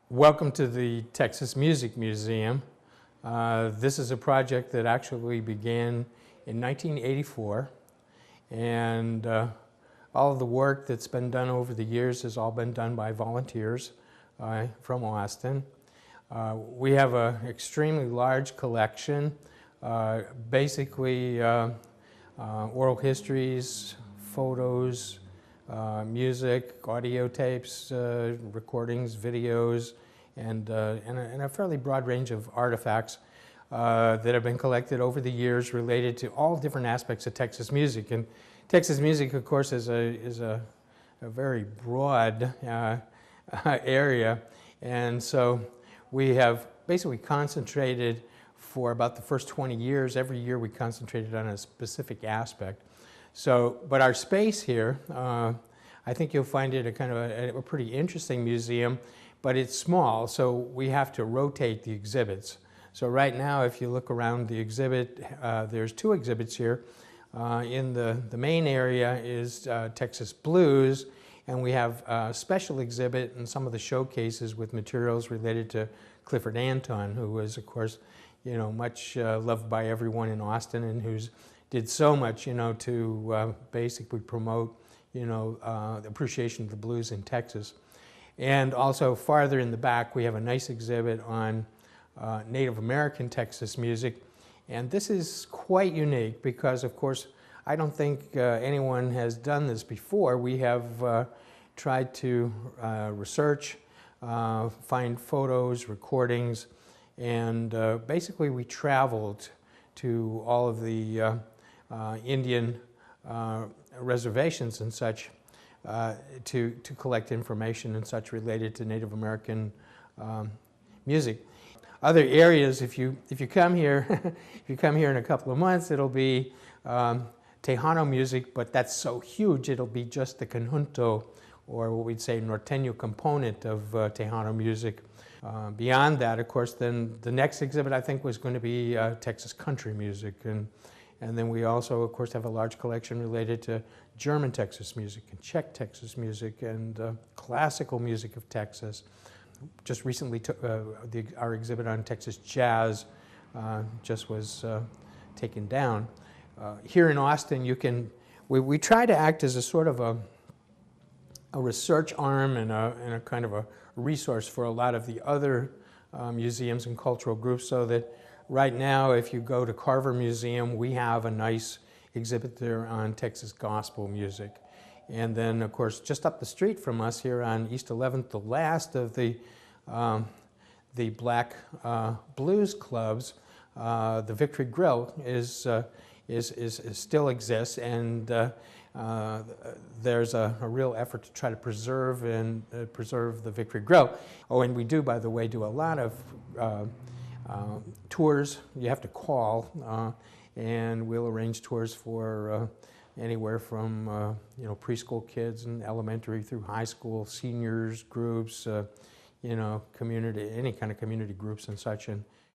Welcome to the Texas Music Museum. This is a project that actually began in 1984, and all of the work that's been done over the years has all been done by volunteers from Austin. We have an extremely large collection, basically oral histories, photos, music, audio tapes, recordings, videos, and a fairly broad range of artifacts that have been collected over the years related to all different aspects of Texas music. And Texas music, of course, is a very broad area, and so we have basically concentrated for about the first 20 years. Every year we concentrated on a specific aspect. So, but our space here, I think you'll find it a kind of a pretty interesting museum, but it's small, so we have to rotate the exhibits. So right now, if you look around the exhibit, there's two exhibits here. In the main area is Texas Blues, and we have a special exhibit and some of the showcases with materials related to Clifford Anton, who was, of course, much loved by everyone in Austin, and who's did so much, to basically promote, the appreciation of the blues in Texas. And also farther in the back, we have a nice exhibit on Native American Texas music. And this is quite unique because, of course, I don't think anyone has done this before. We have tried to research, find photos, recordings, and basically we traveled to all of the Indian reservations and such to collect information and such related to Native American music. Other areas, if you come here, if you come here in a couple of months, it'll be Tejano music, but that's so huge it'll be just the conjunto, or what we'd say norteño component of Tejano music. Beyond that, of course, then the next exhibit I think was going to be Texas country music, and then we also, of course, have a large collection related to German Texas music and Czech Texas music and classical music of Texas. Just recently took our exhibit on Texas jazz just was taken down. Here in Austin, we try to act as a sort of a research arm and a kind of a resource for a lot of the other museums and cultural groups, so that right now, if you go to Carver Museum, we have a nice exhibit there on Texas gospel music. And then, of course, just up the street from us here on East 11th, the last of the black blues clubs, the Victory Grill, still exists, and there's a real effort to try to preserve the Victory Grill. Oh, and we do, by the way, do a lot of tours. You have to call, and we'll arrange tours for anywhere from preschool kids and elementary through high school, seniors groups, community, any kind of community groups and such. And